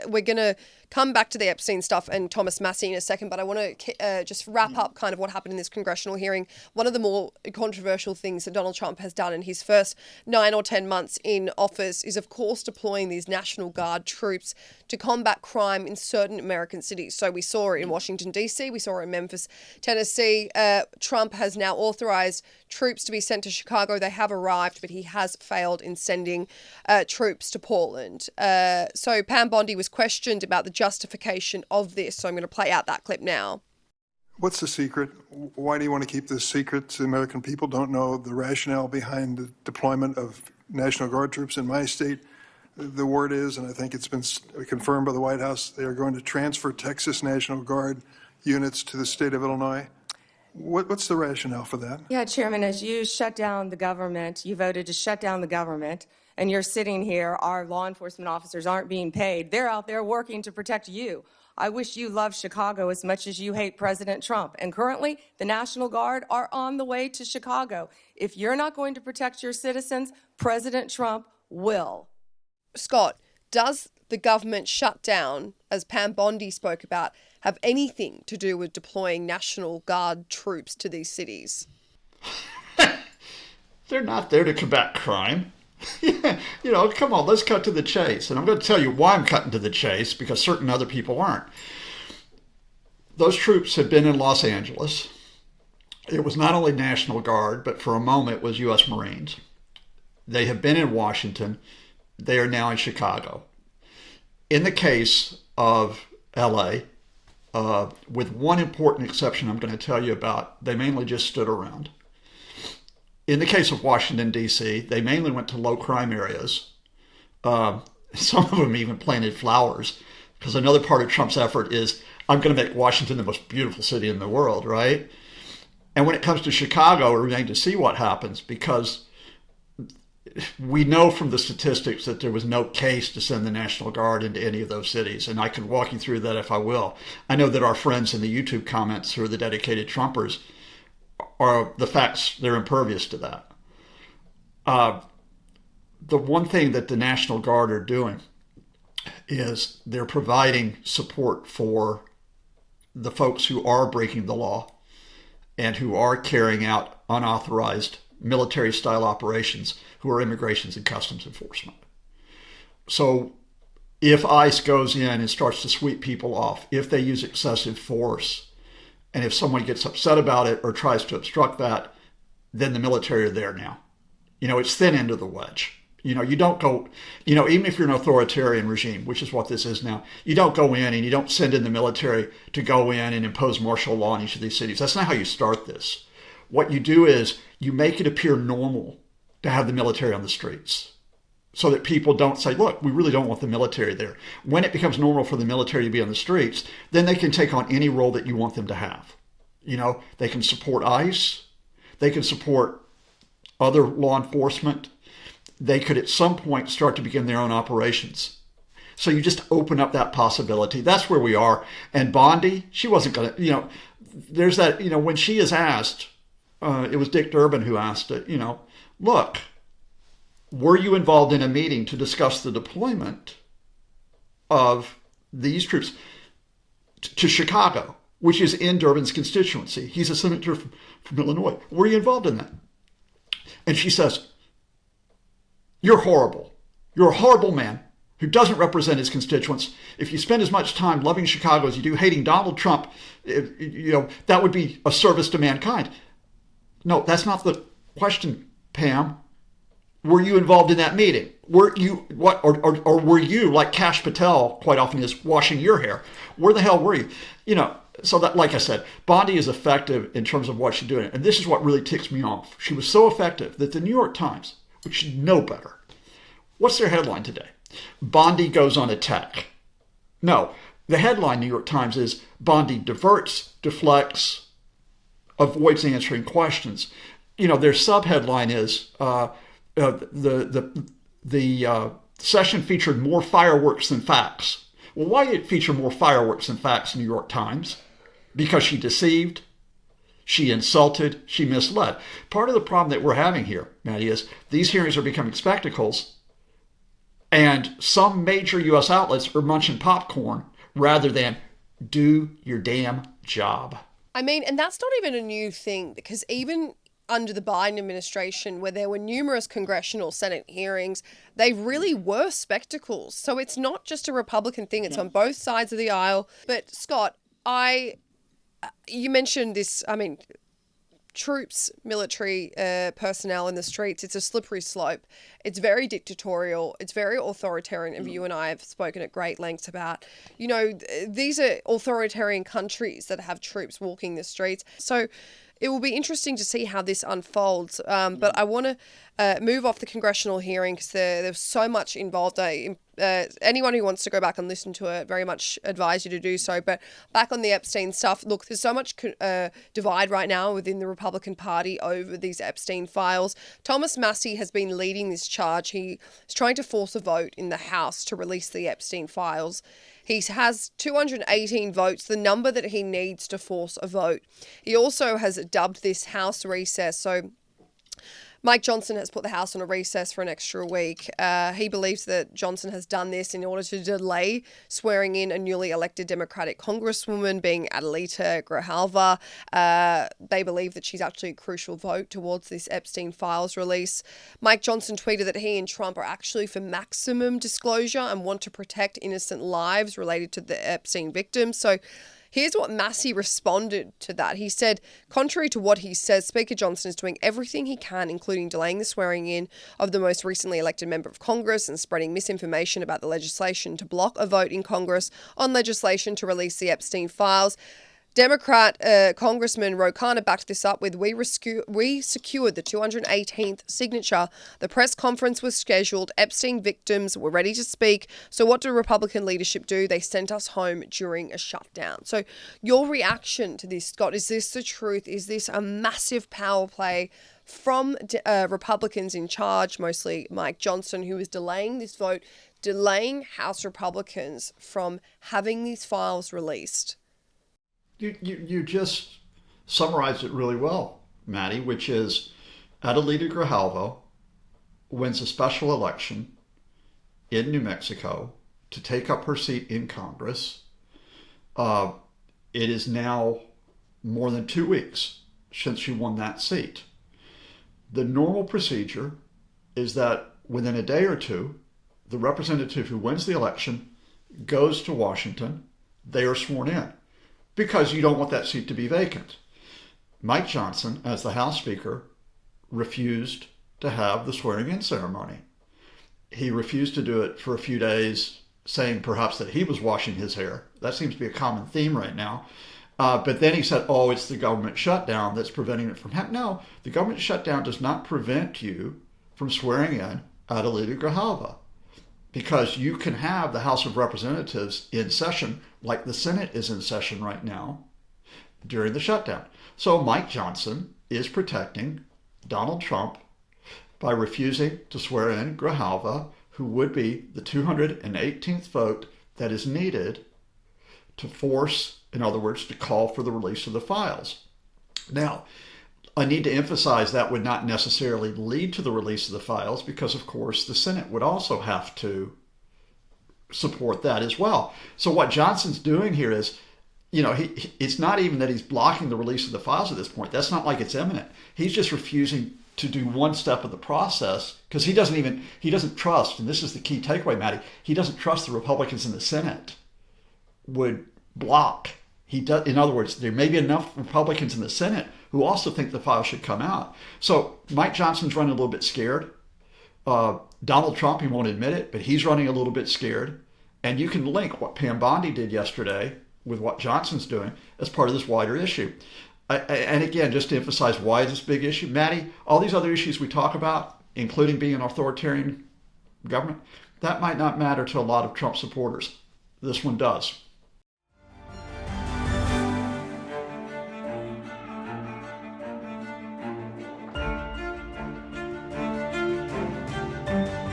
We're gonna come back to the Epstein stuff and Thomas Massey in a second, but I want to just wrap up kind of what happened in this congressional hearing. One of the more controversial things that Donald Trump has done in his first 9 or 10 months in office is, of course, deploying these National Guard troops to combat crime in certain American cities. So we saw it in Washington, D.C., we saw it in Memphis, Tennessee. Trump has now authorized troops to be sent to Chicago. They have arrived, but he has failed in sending troops to Portland. So Pam Bondi was questioned about the justification of this. So I'm going to play out that clip now. What's the secret? Why do you want to keep this secret? The American people don't know the rationale behind the deployment of National Guard troops in my state. The word is, and I think it's been confirmed by the White House, they are going to transfer Texas National Guard units to the state of Illinois. What's the rationale for that? Yeah, Chairman, as you shut down the government, you voted to shut down the government, and you're sitting here, our law enforcement officers aren't being paid. They're out there working to protect you. I wish you loved Chicago as much as you hate President Trump. And currently, the National Guard are on the way to Chicago. If you're not going to protect your citizens, President Trump will. Scott, does the government shutdown, as Pam Bondi spoke about, have anything to do with deploying National Guard troops to these cities? They're not there to combat crime. Come on, let's cut to the chase. And I'm going to tell you why I'm cutting to the chase, because certain other people aren't. Those troops have been in Los Angeles. It was not only National Guard, but for a moment it was U.S. Marines. They have been in Washington. They are now in Chicago. In the case of L.A., with one important exception I'm going to tell you about, they mainly just stood around. In the case of Washington, D.C., they mainly went to low crime areas. Some of them even planted flowers, because another part of Trump's effort is, I'm going to make Washington the most beautiful city in the world, right? And when it comes to Chicago, we remain to see what happens, because we know from the statistics that there was no case to send the National Guard into any of those cities. And I can walk you through that if I will. I know that our friends in the YouTube comments who are the dedicated Trumpers are the facts, they're impervious to that. The one thing that the National Guard are doing is they're providing support for the folks who are breaking the law and who are carrying out unauthorized military-style operations, who are immigrations and customs enforcement. So if ICE goes in and starts to sweep people off, if they use excessive force, and if someone gets upset about it or tries to obstruct that, then the military are there now. It's thin end of the wedge. You don't go, even if you're an authoritarian regime, which is what this is now, you don't go in and you don't send in the military to go in and impose martial law in each of these cities. That's not how you start this. What you do is you make it appear normal to have the military on the streets so that people don't say, look, we really don't want the military there. When it becomes normal for the military to be on the streets, then they can take on any role that you want them to have. They can support ICE. They can support other law enforcement. They could at some point start to begin their own operations. So you just open up that possibility. That's where we are. And Bondi, she wasn't going to, there's that, when she is asked, it was Dick Durbin who asked it, look, were you involved in a meeting to discuss the deployment of these troops to Chicago, which is in Durbin's constituency? He's a senator from Illinois. Were you involved in that? And she says, you're horrible. You're a horrible man who doesn't represent his constituents. If you spend as much time loving Chicago as you do hating Donald Trump, that would be a service to mankind. No, that's not the question, Pam. Were you involved in that meeting? Were you or were you, like Kash Patel quite often is, washing your hair? Where the hell were you? So that, like I said, Bondi is effective in terms of what she's doing. And this is what really ticks me off. She was so effective that the New York Times, which should know better, what's their headline today? Bondi goes on attack. No, the headline New York Times is Bondi diverts, deflects, avoids answering questions. Their subheadline is the session featured more fireworks than facts. Well, why did it feature more fireworks than facts, New York Times? Because she deceived, she insulted, she misled. Part of the problem that we're having here, Maddie, is these hearings are becoming spectacles And some major U.S. outlets are munching popcorn rather than do your damn job. I mean, and that's not even a new thing, because even under the Biden administration, where there were numerous congressional Senate hearings, they really were spectacles. So it's not just a Republican thing, it's on both sides of the aisle. But Scott, you mentioned this, I mean, troops, military personnel in the streets, it's a slippery slope. It's very dictatorial. It's very authoritarian. And you and I have spoken at great lengths about, these are authoritarian countries that have troops walking the streets. So it will be interesting to see how this unfolds. But I want to move off the congressional hearing because there's so much involved. Anyone who wants to go back and listen to it, very much advise you to do so. But back on the Epstein stuff, look, there's so much divide right now within the Republican Party over these Epstein files. Thomas Massie has been leading this charge. He is trying to force a vote in the House to release the Epstein files. He has 218 votes, the number that he needs to force a vote. He also has dubbed this House recess. So Mike Johnson has put the House on a recess for an extra week. He believes that Johnson has done this in order to delay swearing in a newly elected Democratic Congresswoman, being Adelita Grijalva. They believe that she's actually a crucial vote towards this Epstein files release. Mike Johnson tweeted that he and Trump are actually for maximum disclosure and want to protect innocent lives related to the Epstein victims. So here's what Massie responded to that. He said, contrary to what he says, Speaker Johnson is doing everything he can, including delaying the swearing in of the most recently elected member of Congress and spreading misinformation about the legislation to block a vote in Congress on legislation to release the Epstein files. Democrat Congressman Ro Khanna backed this up with, we secured the 218th signature. The press conference was scheduled. Epstein victims were ready to speak. So what did Republican leadership do? They sent us home during a shutdown. So your reaction to this, Scott, is this the truth? Is this a massive power play from Republicans in charge, mostly Mike Johnson, who is delaying this vote, delaying House Republicans from having these files released? You just summarized it really well, Maddie, which is Adelita Grijalva wins a special election in New Mexico to take up her seat in Congress. It is now more than 2 weeks since she won that seat. The normal procedure is that within a day or two, the representative who wins the election goes to Washington. They are sworn in, because you don't want that seat to be vacant. Mike Johnson, as the House Speaker, refused to have the swearing-in ceremony. He refused to do it for a few days, saying perhaps that he was washing his hair. That seems to be a common theme right now. But then he said, it's the government shutdown that's preventing it from happening. No, the government shutdown does not prevent you from swearing in Adelita Grijalva, because you can have the House of Representatives in session, like the Senate is in session right now, during the shutdown. So Mike Johnson is protecting Donald Trump by refusing to swear in Grijalva, who would be the 218th vote that is needed to force, in other words, to call for the release of the files. Now, I need to emphasize that would not necessarily lead to the release of the files, because, of course, the Senate would also have to support that as well. So what Johnson's doing here is, it's not even that he's blocking the release of the files at this point. That's not like it's imminent. He's just refusing to do one step of the process because he doesn't trust, and this is the key takeaway, Maddie, he doesn't trust the Republicans in the Senate would block. In other words, there may be enough Republicans in the Senate who also think the file should come out. So Mike Johnson's running a little bit scared. Donald Trump, he won't admit it, but he's running a little bit scared. And you can link what Pam Bondi did yesterday with what Johnson's doing as part of this wider issue. And again, just to emphasize why is this big issue, Maddie, all these other issues we talk about, including being an authoritarian government, that might not matter to a lot of Trump supporters. This one does.